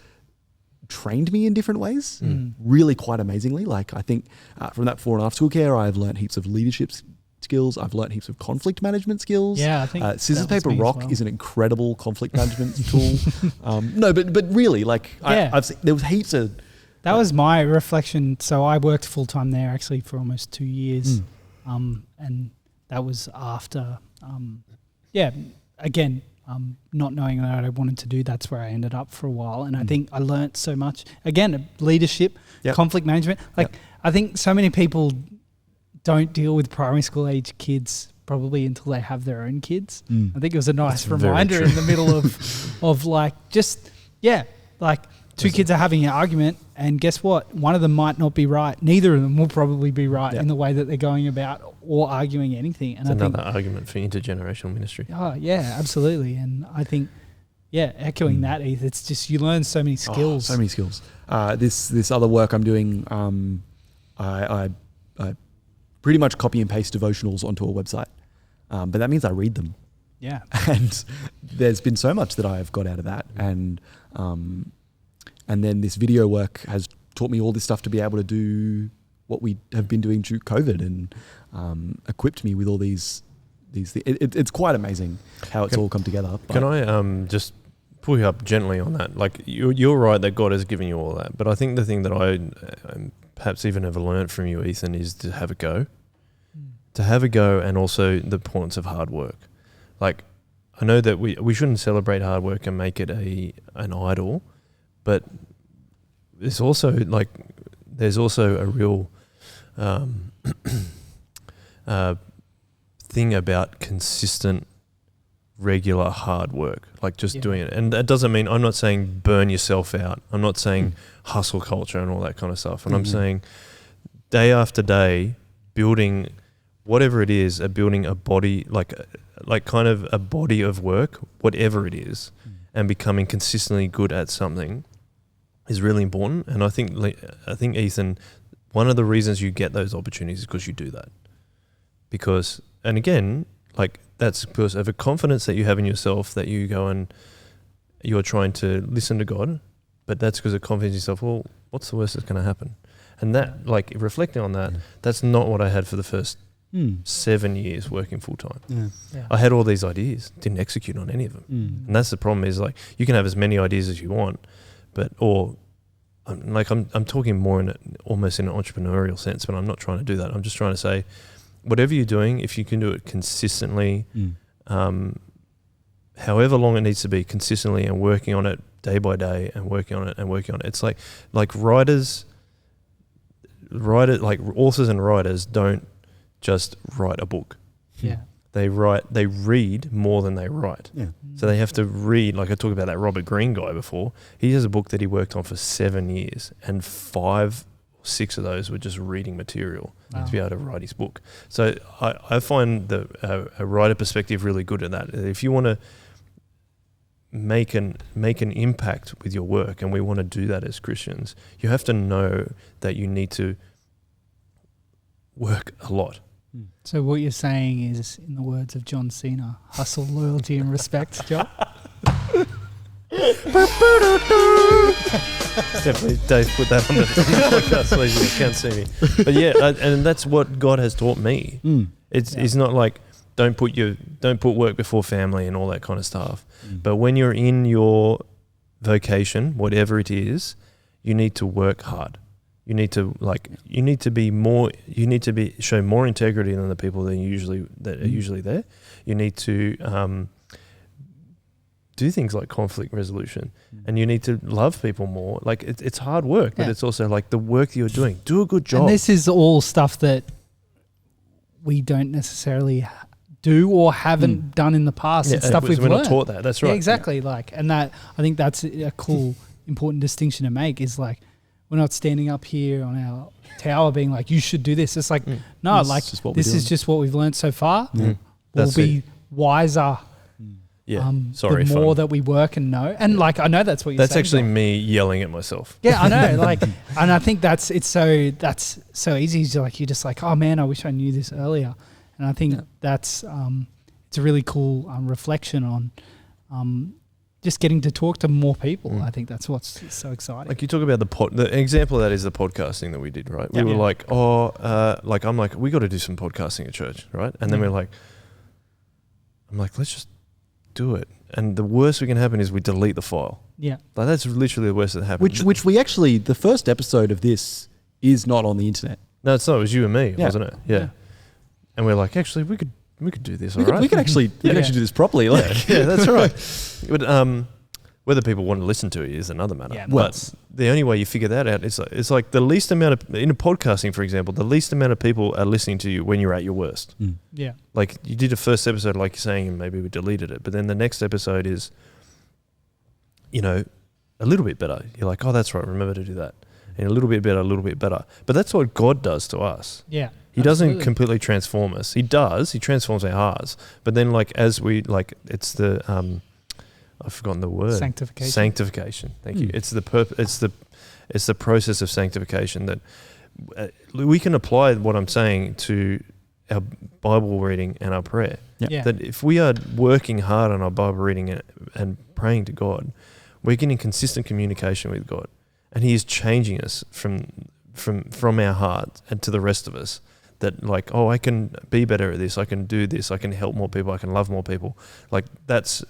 trained me in different ways, really quite amazingly. Like, I think from that before and after school care, I've learned heaps of leadership skills. I've learned heaps of conflict management skills. Yeah, I think scissors paper rock is an incredible conflict management tool. No, but really, like, I've seen, there was heaps of. That was my reflection. So I worked full time there actually for almost 2 years, and that was after, again. Not knowing what I wanted to do, that's where I ended up for a while. And I think I learnt so much. Again, leadership, conflict management. I think so many people don't deal with primary school age kids probably until they have their own kids. I think it was a nice reminder in the middle of like, just, like two kids are having an argument, and guess what? One of them might not be right. Neither of them will probably be right in the way that they're going about or arguing anything. And it's another argument for intergenerational ministry. Oh, yeah, absolutely. And I think, echoing that, it's just you learn so many skills. So many skills. This other work I'm doing, I pretty much copy and paste devotionals onto a website, but that means I read them. Yeah. And there's been so much that I've got out of that. And then this video work has taught me all this stuff to be able to do what we have been doing through COVID, and equipped me with all these things. It's quite amazing how it's all come together. Can I just pull you up gently on that? Like, you're right that God has given you all that, but I think the thing that I perhaps even ever learned from you, Ethan, is to have a go. To have a go, and also the importance of hard work. Like, I know that we shouldn't celebrate hard work and make it an idol, but it's also like there's also a real thing about consistent, regular hard work, like just doing it. And that doesn't mean, I'm not saying burn yourself out. I'm not saying hustle culture and all that kind of stuff. And I'm saying day after day, building whatever it is, building a body, like kind of a body of work, whatever it is, and becoming consistently good at something is really important. And I think Ethan, one of the reasons you get those opportunities is because you do that. Because, and again, like that's because of a confidence that you have in yourself, that you go and you're trying to listen to God, but that's because of confidence in yourself. Well, what's the worst that's going to happen? And that, like reflecting on that, that's not what I had for the first 7 years working full time. I had all these ideas, didn't execute on any of them. And that's the problem, is like you can have as many ideas as you want, but I'm talking more almost in an entrepreneurial sense, but I'm not trying to do that. I'm just trying to say, whatever you're doing, if you can do it consistently, however long it needs to be, consistently, and working on it day by day, and working on it and working on it. It's like writers, like authors and writers don't just write a book. They read more than they write. So they have to read, like I talked about that Robert Greene guy before. He has a book that he worked on for 7 years, and 5 or 6 of those were just reading material to be able to write his book. So I find a writer perspective really good at that. If you want to make an impact with your work, and we want to do that as Christians, you have to know that you need to work a lot. So what you're saying is, in the words of John Cena, hustle, loyalty, and respect, Joel. Definitely, Dave, put that on the podcast, please. You can't see me, but yeah, and that's what God has taught me. It's not like don't put work before family and all that kind of stuff. But when you're in your vocation, whatever it is, you need to work hard. You need to show more integrity than the people that are usually there. You need to do things like conflict resolution, and you need to love people more. Like it's hard work, but it's also like the work that you're doing. Do a good job. And this is all stuff that we don't necessarily do or haven't done in the past. It's stuff we've learned. We're not taught that. That's right. Yeah, exactly. Like, and that, I think that's a cool, important distinction to make, is like, we're not standing up here on our tower being like, you should do this. It's like, no, like this is just what we've learned so far. We'll be wiser the more that we work and know. And like, I know that's what you're saying. That's actually me yelling at myself. Yeah, I know. Like, and I think that's so easy. You're just like, oh man, I wish I knew this earlier. And I think that's, it's a really cool reflection on just getting to talk to more people. I think that's what's so exciting. Like you talk about the example of that is the podcasting that we did, right? We were like, I'm like, we got to do some podcasting at church, right? And then I'm like, let's just do it. And the worst that can happen is we delete the file. Like that's literally the worst that happens. Which we actually, the first episode of this is not on the internet. No, it's not. It was you and me, wasn't it? Yeah. And we're like, actually, we could do this, all right? We could actually do this properly. Like. Yeah, that's right. But whether people want to listen to it is another matter. Yeah, but the only way you figure that out is it's like the least amount of, in a podcasting, for example, the least amount of people are listening to you when you're at your worst. Yeah. Like you did a first episode, like you're saying, and maybe we deleted it. But then the next episode is, a little bit better. You're like, oh, that's right. Remember to do that. And a little bit better, a little bit better. But that's what God does to us. Yeah. He doesn't completely transform us. He does. He transforms our hearts. But then, like, as we, like, it's the, I've forgotten the word. Sanctification. Sanctification. Thank you. It's the process of sanctification that we can apply what I'm saying to our Bible reading and our prayer. That if we are working hard on our Bible reading and praying to God, we're getting consistent communication with God, and He is changing us from our heart and to the rest of us. That like, oh, I can be better at this. I can do this. I can help more people. I can love more people. Like that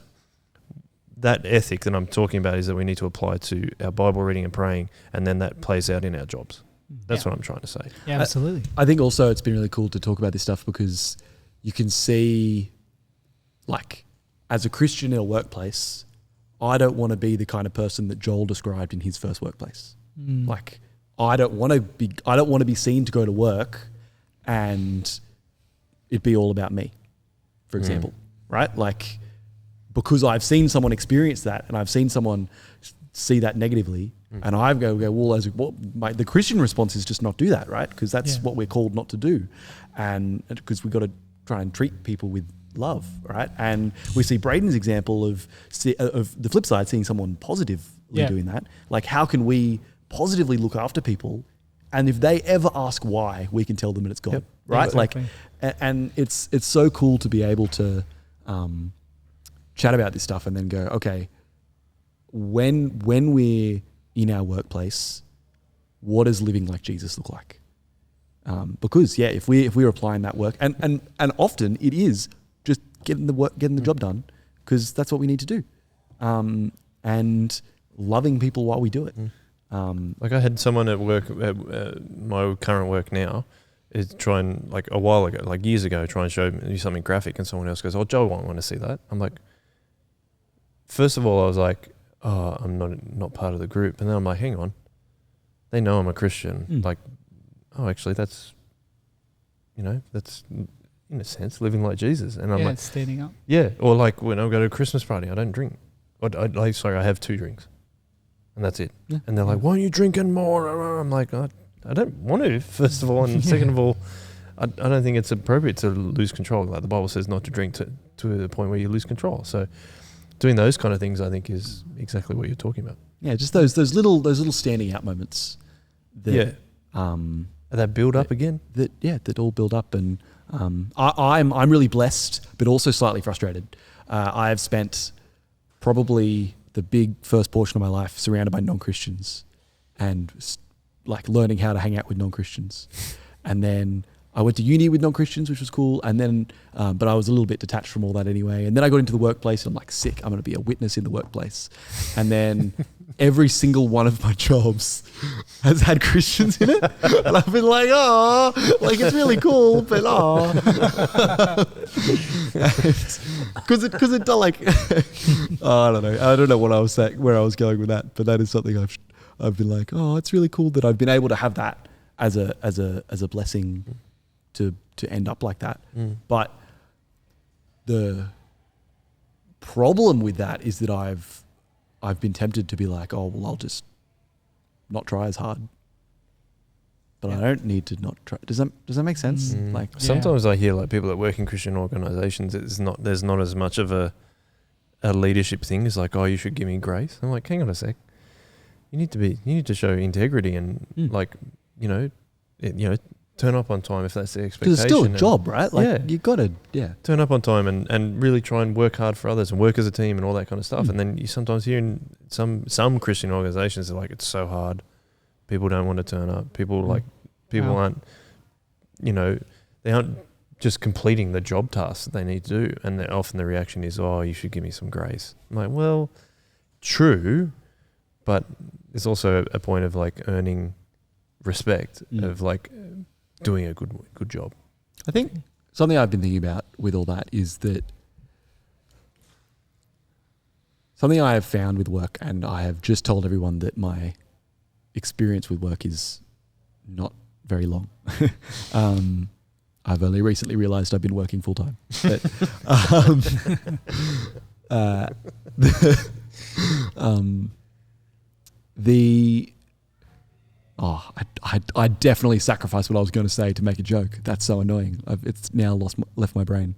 ethic that I'm talking about is that we need to apply to our Bible reading and praying, and then that plays out in our jobs. That's what I'm trying to say. Yeah, absolutely. I think also it's been really cool to talk about this stuff because you can see, like, as a Christian in a workplace, I don't want to be the kind of person that Joel described in his first workplace. Like, I don't want to be seen to go to work and it be all about me, for example, right? Like, because I've seen someone experience that and I've seen someone see that negatively, and I go, well, the Christian response is just not do that, right? Because that's what we're called not to do, and because we've got to try and treat people with love, right? And we see Brayden's example of the flip side, seeing someone positively doing that. Like, how can we positively look after people, and if they ever ask why, we can tell them that it's God, right? Exactly. Like, and it's so cool to be able to chat about this stuff and then go, okay, when we're in our workplace, what does living like Jesus look like? Because if we're applying that work, and often it is just getting the job done, because that's what we need to do, and loving people while we do it. Like, I had someone at work, at my current work now, is trying, like a while ago, like years ago, try and show me something graphic, and someone else goes, "Oh, Joe won't want to see that." I'm like, first of all, I was like, "Oh, I'm not part of the group," and then I'm like, "Hang on, they know I'm a Christian." Like, oh, actually, that's in a sense living like Jesus, and I'm like, standing up. Yeah, or like when I go to a Christmas party, I don't drink. I have 2 drinks. And that's it. Yeah. And they're like, "Why aren't you drinking more?" I'm like, I don't want to, first of all. And second of all, I don't think it's appropriate to lose control. Like, the Bible says not to drink to the point where you lose control. So doing those kind of things, I think, is exactly what you're talking about. Yeah, just those little standing out moments that that build up again. That all build up. And I'm really blessed, but also slightly frustrated. I have spent probably the big first portion of my life surrounded by non-Christians and like learning how to hang out with non-Christians. And then I went to uni with non-Christians, which was cool. And then, but I was a little bit detached from all that anyway. And then I got into the workplace and I'm like, sick, I'm going to be a witness in the workplace. And then every single one of my jobs has had Christians in it. And I've been like, oh, like, it's really cool, but oh. Because it like, I don't know. I don't know what I was saying, where I was going with that, but that is something I've been like, oh, it's really cool that I've been able to have that as a blessing to end up like that. But the problem with that is that I've been tempted to be like, oh, well, I'll just not try as hard. But I don't need to not try. Does that make sense? Like, sometimes I hear like people that work in Christian organizations, there's not as much of a leadership thing. It's like, oh, you should give me grace. I'm like, hang on a sec. You need to show integrity and turn up on time if that's the expectation. Because it's still a job, right? Like, you got to, turn up on time and really try and work hard for others and work as a team and all that kind of stuff. And then you sometimes hear in some Christian organizations, they're like, it's so hard. People don't want to turn up. People aren't, they aren't just completing the job tasks that they need to do. And often the reaction is, oh, you should give me some grace. I'm like, well, true, but it's also a point of like earning respect of like doing a good job. I think something I've been thinking about with all that is that something I have found with work, and I have just told everyone that my experience with work is not very long. I've only recently realized I've been working full time. But I definitely sacrificed what I was going to say to make a joke. That's so annoying. It's now left my brain.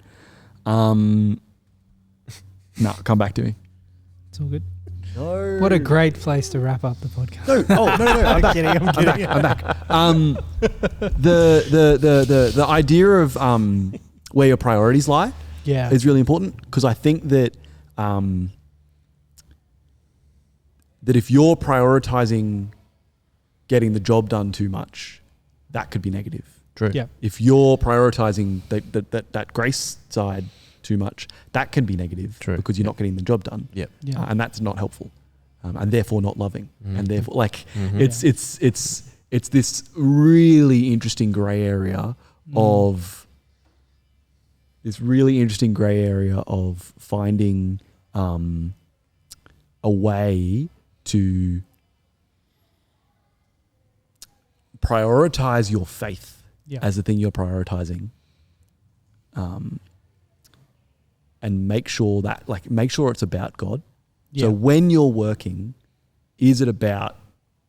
No, come back to me. It's all good. No. What a great place to wrap up the podcast. No, I'm back. I'm back. The idea of where your priorities lie is really important, because I think that that if you're prioritizing getting the job done too much, that could be negative. True. Yeah. If you're prioritizing that grace side too much, that can be negative. True. Because you're not getting the job done. Yep. Yeah. And that's not helpful, and therefore not loving, and therefore it's this really interesting grey area of finding a way to prioritize your faith Yeah. as the thing you're prioritizing. And make sure it's about God. Yeah. So when you're working, is it about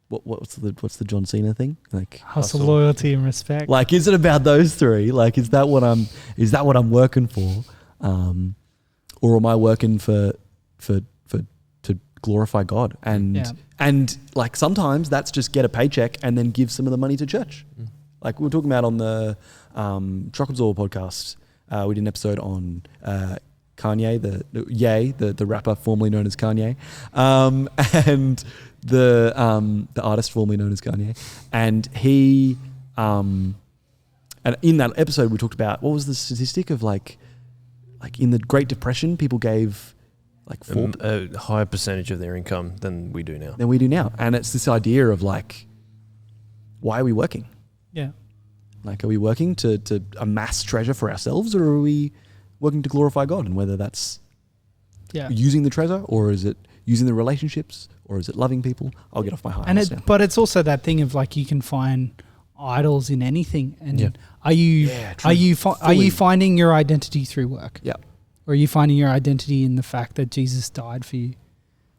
what's the John Cena thing? Like Hustle, loyalty, and respect. Like, is it about those three? Like, is that what I'm working for? Or am I working to glorify God? And like sometimes that's just get a paycheck and then give some of the money to church. Like we were talking about on the Truck Absorb podcast. We did an episode on Kanye, the rapper formerly known as Kanye, and the artist formerly known as Kanye, and he and in that episode we talked about what was the statistic of like in the Great Depression people gave like a higher percentage of their income than we do now. And it's this idea of like, why are we working? Yeah. Like, are we working to amass treasure for ourselves, or are we working to glorify God? And whether that's using the treasure, or is it using the relationships, or is it loving people? I'll get off my high horse now. But it's also that thing of like you can find idols in anything. And are you finding your identity through work? Yeah. Or are you finding your identity in the fact that Jesus died for you?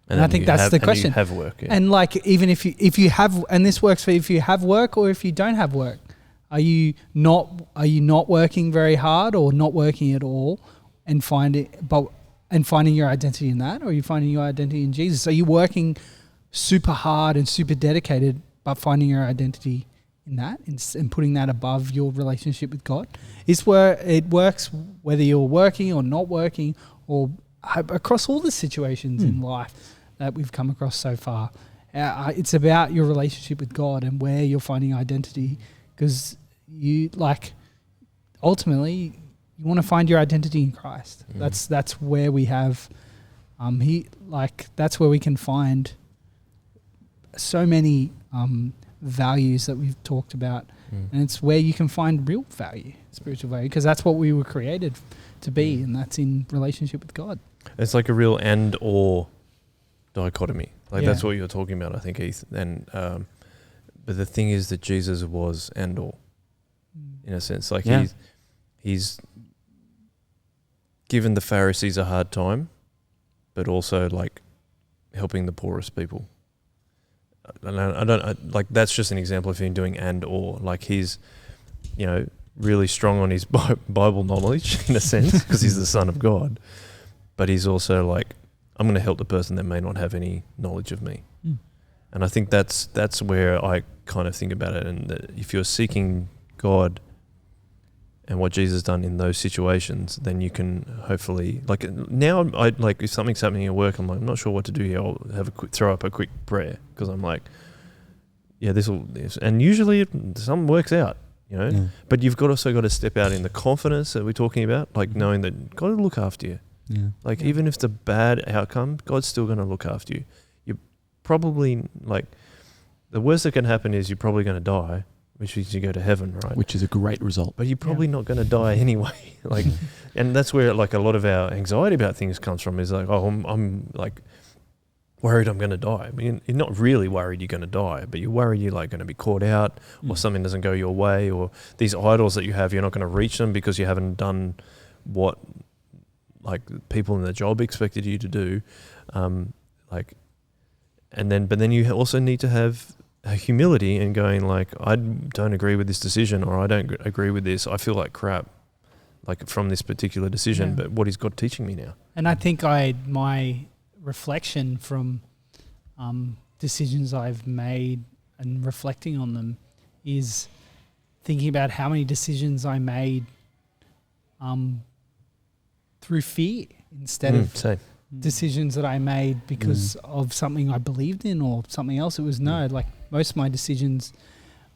And I think that's the question. And you have work. Yeah. And like even if you have, and this works for if you have work or if you don't have work. Are you not working very hard or not working at all and finding your identity in that, or are you finding your identity in Jesus? Are you working super hard and super dedicated but finding your identity in that and putting that above your relationship with God? Is where it works whether you're working or not working or across all the situations in life that we've come across so far. It's about your relationship with God and where you're finding identity, because you ultimately you want to find your identity in Christ. That's where we have that's where we can find so many values that we've talked about, and it's where you can find real value, spiritual value, because that's what we were created to be, and that's in relationship with God. It's like a real and or dichotomy. Like that's what you're talking about, I think, Ethan. And but the thing is that Jesus was and or, in a sense. Like he's given the Pharisees a hard time, but also like helping the poorest people. And like that's just an example of him doing and or. Like he's, really strong on his Bible knowledge in a sense because he's the Son of God, but he's also like, I'm going to help the person that may not have any knowledge of me. And I think that's where I kind of think about it. And that if you're seeking God and what Jesus done in those situations, then you can hopefully, like now, if something's happening at work, I'm like, I'm not sure what to do here. I'll throw up a quick prayer because I'm like, and usually something works out, But you've also got to step out in the confidence that we're talking about, like knowing that God will look after you. Yeah. Even if it's a bad outcome, God's still going to look after you. You're probably the worst that can happen is you're probably going to die, which means you go to heaven, right? Which is a great result. But you're probably not going to die anyway. And that's where a lot of our anxiety about things comes from. Is like, oh, I'm worried I'm going to die. I mean, you're not really worried you're going to die, but you're worried you're going to be caught out, or something doesn't go your way, or these idols that you have, you're not going to reach them because you haven't done what people in the job expected you to do, but then you also need to have a humility and going I don't agree with this decision, or I don't agree with this. I feel like crap, from this particular decision. But what is God teaching me now? And I think my reflection from decisions I've made and reflecting on them is thinking about how many decisions I made through fear instead of decisions that I made because of something I believed in or something else. It was most of my decisions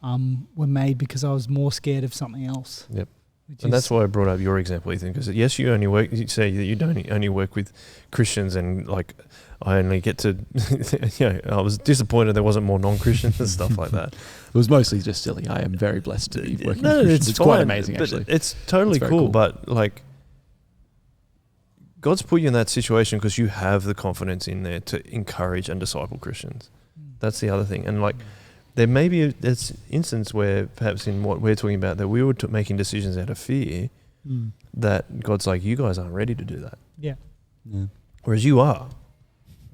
were made because I was more scared of something else. Yep. And that's why I brought up your example, Ethan, because yes, you say that you don't only work with Christians, and I only get to, I was disappointed there wasn't more non-Christians and stuff like that. It was mostly just silly. I am very blessed to be working with Christians. It's quite amazing, actually. It's totally cool, but God's put you in that situation because you have the confidence in there to encourage and disciple Christians. That's the other thing. And there may be this instance where perhaps in what we're talking about that we were making decisions out of fear that God's like, you guys aren't ready to do that. Yeah. Whereas you are.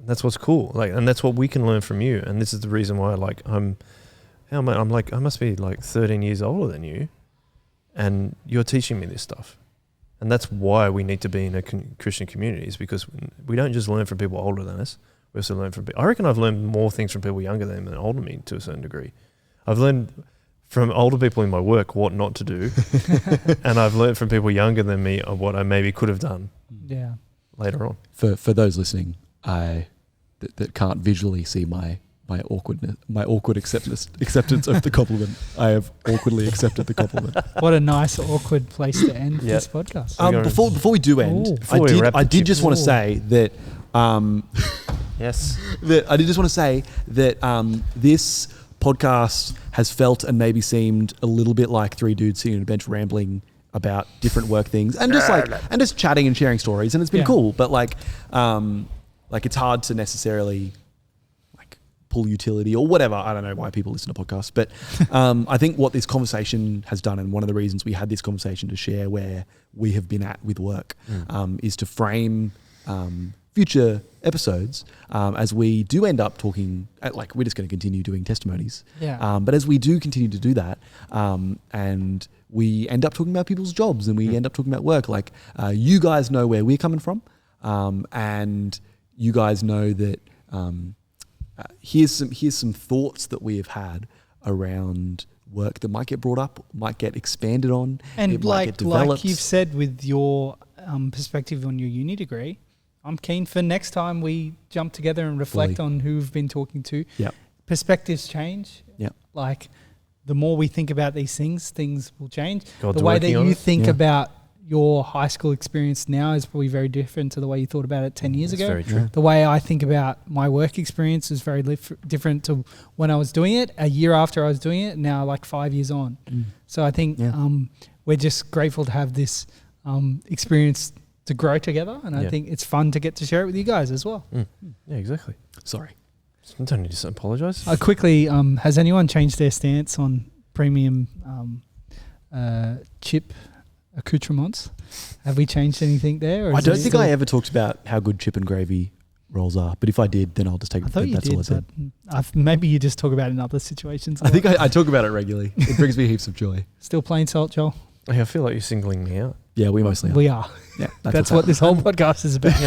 That's what's cool. Like, and that's what we can learn from you. And this is the reason why, like, I must be like 13 years older than you, and you're teaching me this stuff. And that's why we need to be in a Christian community, is because we don't just learn from people older than us. We also learn from people. I reckon I've learned more things from people younger than older than me to a certain degree. I've learned from older people in my work what not to do, and I've learned from people younger than me of what I maybe could have done. Yeah. Later on. For those listening, that can't visually see my awkward acceptance of the compliment. I have awkwardly accepted the compliment. What a nice awkward place to end this podcast. Before we do end, I did just want to say that. Yes. I did just want to say that this podcast has felt and maybe seemed a little bit like three dudes sitting on a bench rambling about different work things and just chatting and sharing stories, and it's been cool. But like it's hard to necessarily like pull utility or whatever. I don't know why people listen to podcasts, but I think what this conversation has done, and one of the reasons we had this conversation to share where we have been at with work, is to frame future episodes as we do end up talking, like we're just going to continue doing testimonies. But as we do continue to do that, and we end up talking about people's jobs and we end up talking about work, like you guys know where we're coming from, and you guys know that here's some thoughts that we have had around work that might get brought up, might get expanded on, and like you've said with your perspective on your uni degree, I'm keen for next time we jump together and reflect on who we've been talking to. Perspectives change. Like the more we think about these things will change. The way that you think about your high school experience now is probably very different to the way you thought about it 10 years ago. Very true. The way I think about my work experience is very different to when I was doing it, a year after I was doing it, now like 5 years on. So I think we're just grateful to have this experience to grow together, and I think it's fun to get to share it with you guys as well. Yeah, exactly. Sorry. I don't need to apologise. Quickly, has anyone changed their stance on premium chip accoutrements? Have we changed anything there? Or I don't think I ever talked about how good chip and gravy rolls are, but if I did, then I'll just take it. That's all I said. Maybe you just talk about it in other situations. I think I talk about it regularly. It brings me heaps of joy. Still plain salt, Joel? I feel like you're singling me out. Yeah, we mostly are. We are. Yeah, that's what this whole podcast is about.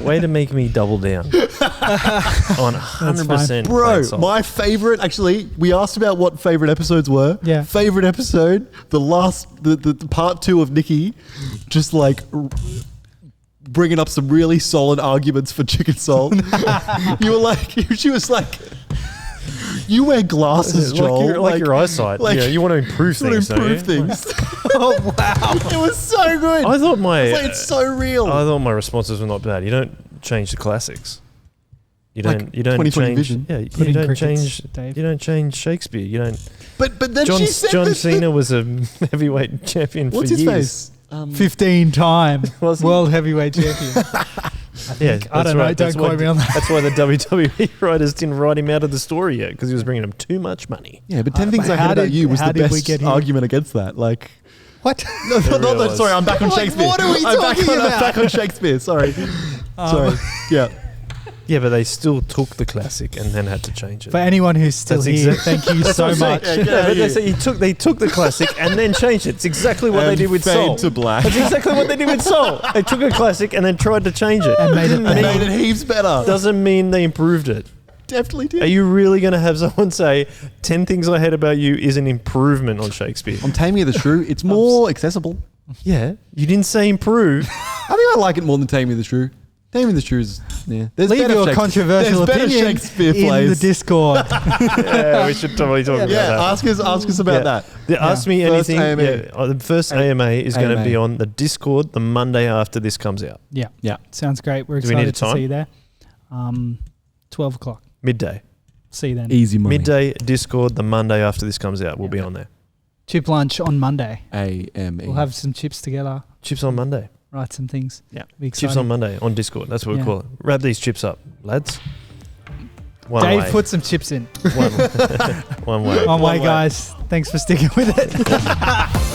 Way to make me double down on 100%. Bro, my favorite, actually, we asked about what favorite episodes were. Yeah. Favorite episode, the part 2 of Nikki, just like bringing up some really solid arguments for chicken salt. She was like, you wear glasses, Joel. Like your eyesight. You want to improve things. Oh, wow. It was so good. I thought it's so real. I thought my responses were not bad. You don't change the classics. You don't 20/20 change vision. Yeah, you don't change Shakespeare. You don't. But then John she said John Cena was a heavyweight champion for years. What's his face? 15-time world heavyweight champion. I don't know. Don't quote me on that. That's why the WWE writers didn't write him out of the story yet, because he was bringing them too much money. Yeah, but 10 things I heard about you was the best argument against that. Like, what? No, sorry, I'm back on Shakespeare. What are we talking about? I'm back on Shakespeare. Sorry. Sorry. Yeah. Yeah, but they still took the classic and then had to change it. For anyone who's still here, thank you so much. They took the classic and then changed it. It's exactly what they did with Soul. To black. That's exactly what they did with Soul. They took a classic and then tried to change it. And made it heaps better. Doesn't mean they improved it. Definitely did. Are you really going to have someone say 10 things I hate about you is an improvement on Shakespeare? On Taming of the Shrew, it's more accessible. Yeah. You didn't say improve. I think I like it more than Taming of the Shrew. Taming of the Shrew is, There's leave your controversial opinion in the Discord. Yeah, we should totally talk about that. Ask us about that. Ask me anything. The first AMA is going to be on the Discord the Monday after this comes out. Yeah. Sounds great. We're excited to see you there. 12 o'clock. Midday. See you then. Easy money. Midday, Discord, the Monday after this comes out. We'll be on there. Chip lunch on Monday. AME. We'll have some chips together. Chips on Monday. Write some things. Yeah. Chips on Monday on Discord. That's what we call it. Wrap these chips up, lads. Dave, way. put some chips in. One way. One way, guys. Thanks for sticking with it.